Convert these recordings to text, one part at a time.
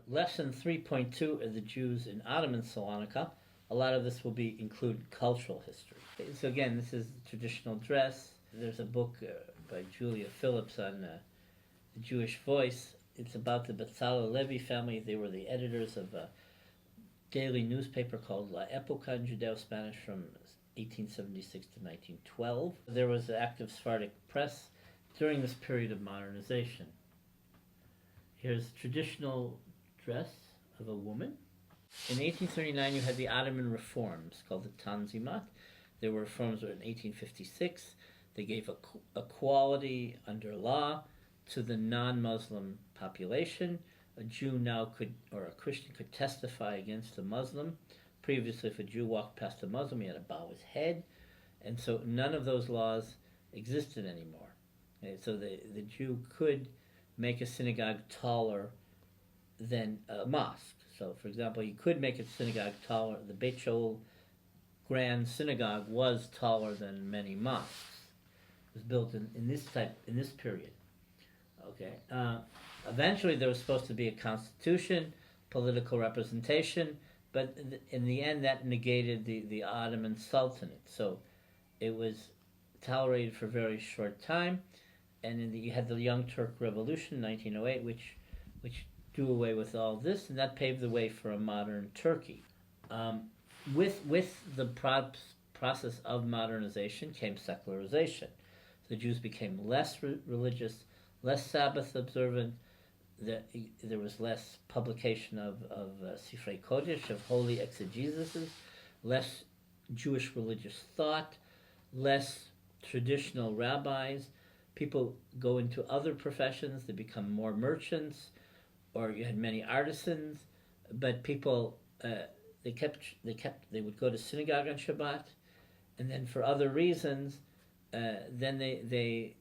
Lesson 3.2 are the Jews in Ottoman Salonika. A lot of this will be include cultural history. So again, this is traditional dress. There's a book by Julia Phillips on the Jewish Voice. It's about the Bezalel Levi family. They were the editors of a daily newspaper called La Época in Judeo-Spanish from 1876 to 1912. There was an active Sephardic press during this period of modernization. Here's traditional dress of a woman. In 1839, you had the Ottoman reforms called the Tanzimat. There were reforms in 1856. They gave equality under law to the non-Muslim population. A Jew now could, or a Christian could testify against a Muslim. Previously, if a Jew walked past a Muslim, he had to bow his head. And so none of those laws existed anymore. Okay, so the Jew could make a synagogue taller than a mosque. So, for example, you could make a synagogue taller. The Beit Shaul Grand Synagogue was taller than many mosques. It was built in this period. Okay. Eventually, there was supposed to be a constitution, political representation, but in the end, that negated the Ottoman Sultanate. So, it was tolerated for a very short time, and you had the Young Turk Revolution, 1908, which do away with all this, and that paved the way for a modern Turkey. With the process of modernization came secularization. The Jews became less religious, less Sabbath observant. There was less publication of Sifrei Kodesh, of holy exegesis, less Jewish religious thought, less traditional rabbis. People go into other professions. They become more merchants, or you had many artisans, but people they would go to synagogue on Shabbat, and then for other reasons, then they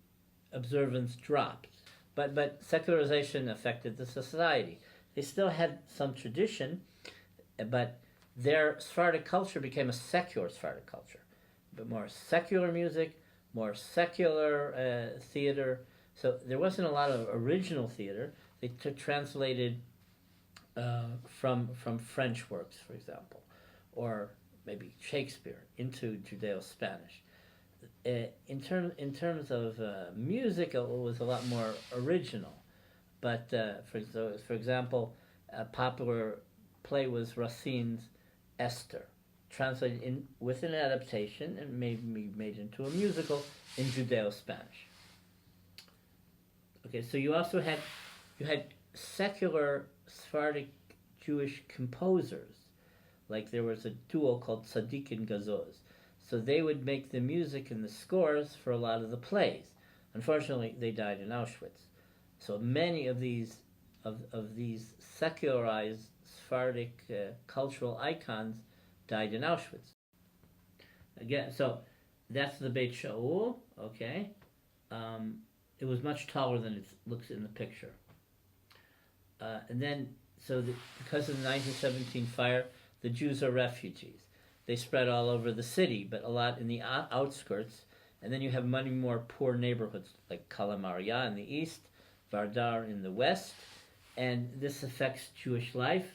observance dropped. But secularization affected the society. They still had some tradition, but their Sephardic culture became a secular Sephardic culture, but more secular music, more secular theater. So there wasn't a lot of original theater. They translated from French works, for example, or maybe Shakespeare into Judeo-Spanish. In terms of music, it was a lot more original. But for example, a popular play was Racine's Esther, translated with an adaptation and made into a musical in Judeo-Spanish. Okay, so you also had secular Sephardic Jewish composers. Like there was a duo called Tzaddik and Gazoz. So they would make the music and the scores for a lot of the plays. Unfortunately, they died in Auschwitz. So many of these secularized Sephardic cultural icons died in Auschwitz. Again, so that's the Beit Shaul. Okay, it was much taller than it looks in the picture. And then, because of the 1917 fire, the Jews are refugees. They spread all over the city, but a lot in the outskirts. And then you have many more poor neighborhoods like Kalamaria in the east, Vardar in the west, and this affects Jewish life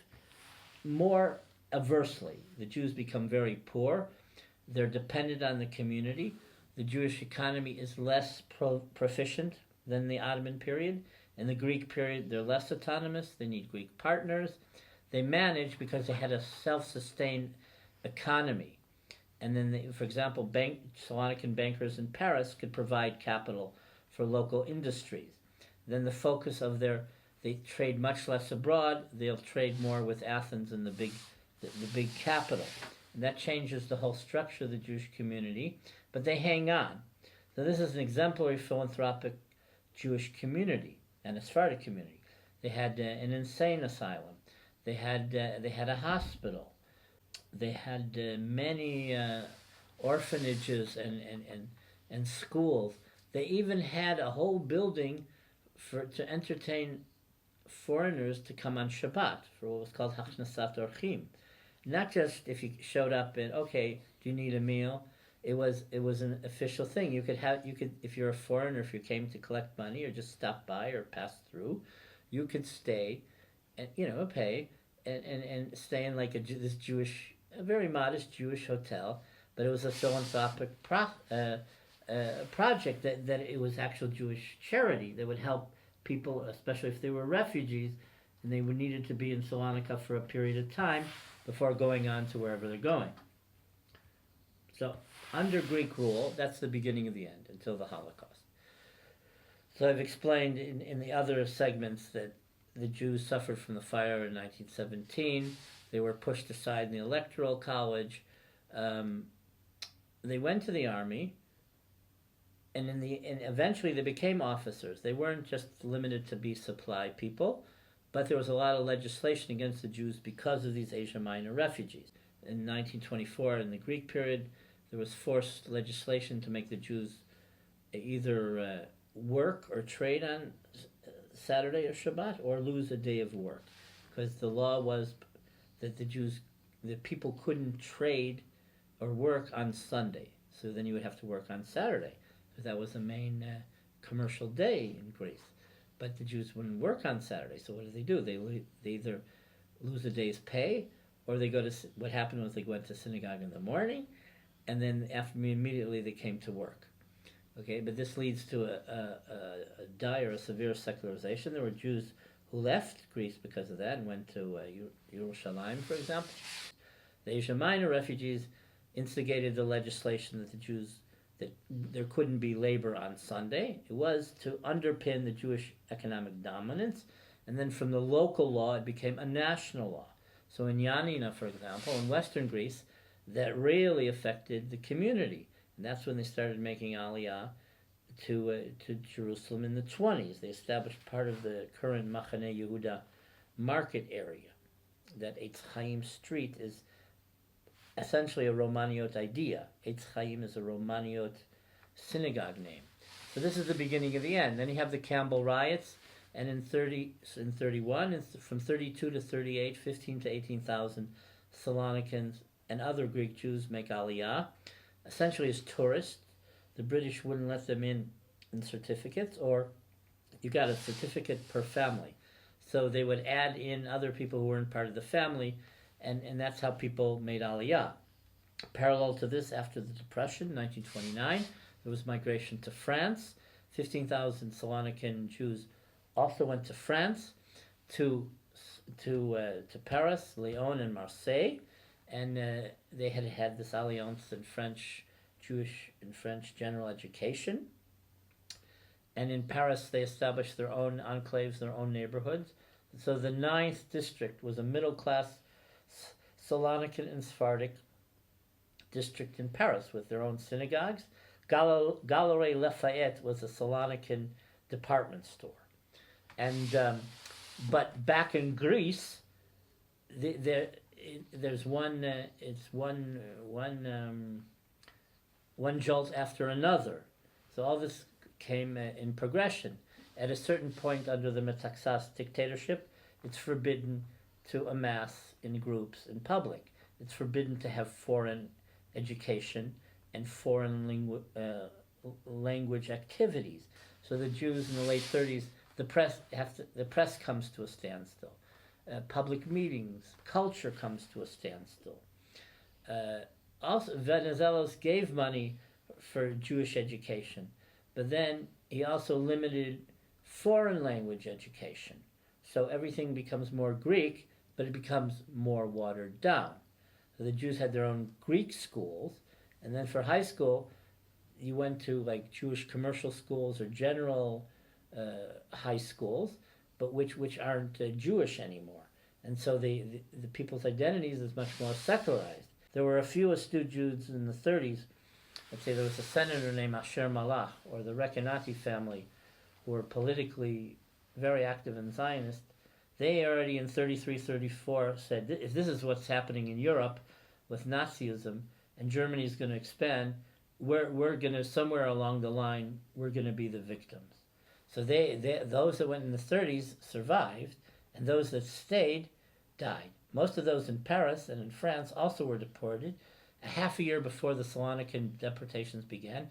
more adversely. The Jews become very poor. They're dependent on the community. The Jewish economy is less proficient than the Ottoman period. In the Greek period, they're less autonomous. They need Greek partners. They manage because they had a self-sustained economy. And then, for example, Salonican bankers in Paris could provide capital for local industries. Then the focus of they trade much less abroad. They'll trade more with Athens and the big capital. And that changes the whole structure of the Jewish community, but they hang on. So this is an exemplary philanthropic Jewish community and a Sephardic community. They had an insane asylum. They had a hospital. They had many orphanages and schools. They even had a whole building to entertain foreigners to come on Shabbat for what was called Hachnasat Orchim. Not just if you showed up and okay, do you need a meal? It was an official thing. You could if you're a foreigner, if you came to collect money or just stop by or pass through, you could stay and pay, and stay in like this Jewish, a very modest Jewish hotel, but it was a philanthropic project that it was actual Jewish charity that would help people, especially if they were refugees, and they would needed to be in Salonika for a period of time before going on to wherever they're going. So under Greek rule, that's the beginning of the end until the Holocaust. So I've explained in the other segments that the Jews suffered from the fire in 1917. They were pushed aside in the Electoral College. They went to the army, and eventually they became officers. They weren't just limited to be supply people, but there was a lot of legislation against the Jews because of these Asia Minor refugees. In 1924, in the Greek period, there was forced legislation to make the Jews either work or trade on Saturday or Shabbat, or lose a day of work, because the law was that the people couldn't trade or work on Sunday. So then you would have to work on Saturday, because that was the main commercial day in Greece. But the Jews wouldn't work on Saturday, so what do? They either lose a day's pay, or they go to, what happened was they went to synagogue in the morning, and then immediately they came to work. Okay, but this leads to a dire, a severe secularization. There were Jews who left Greece because of that and went to Yerushalayim, for example. The Asia Minor refugees instigated the legislation that the Jews, that there couldn't be labor on Sunday. It was to underpin the Jewish economic dominance, and then from the local law it became a national law. So in Yanina, for example, in Western Greece, that really affected the community. And that's when they started making Aliyah to Jerusalem in the 20s. They established part of the current Machane Yehuda market area. That Eitz Chaim Street is essentially a Romaniot idea. Eitz Chaim is a Romaniot synagogue name. So this is the beginning of the end. Then you have the Campbell riots, and in 31, from 32 to 38, 15 to 18,000 Salonikans and other Greek Jews make Aliyah, essentially as tourists. The British wouldn't let them in certificates, or you got a certificate per family. So they would add in other people who weren't part of the family, and that's how people made Aliyah. Parallel to this, after the Depression, 1929, there was migration to France. 15,000 Salonican Jews also went to France, to Paris, Lyon, and Marseille, and they had this alliance in Jewish and French general education. And in Paris, they established their own enclaves, their own neighborhoods. So the 9th district was a middle-class Salonican and Sephardic district in Paris with their own synagogues. Galerie Lafayette was a Salonican department store. And but back in Greece, there's one jolt after another. So all this came in progression. At a certain point under the Metaxas dictatorship, it's forbidden to amass in groups in public. It's forbidden to have foreign education and foreign language activities. So the Jews in the late 30s, the press comes to a standstill. Public meetings, culture comes to a standstill. Also, Venizelos gave money for Jewish education, but then he also limited foreign language education. So everything becomes more Greek, but it becomes more watered down. So the Jews had their own Greek schools, and then for high school, you went to like Jewish commercial schools or general high schools, but which aren't Jewish anymore. And so the people's identities is much more secularized. There were a few astute Jews in the 30s. Let's say there was a senator named Asher Malach, or the Rekanati family, who were politically very active and Zionist. They already in 33, 34 said, if this is what's happening in Europe with Nazism, and Germany is going to expand, we're going to, somewhere along the line, we're going to be the victims. So those that went in the 30s survived, and those that stayed died. Most of those in Paris and in France also were deported a half a year before the Salonican deportations began.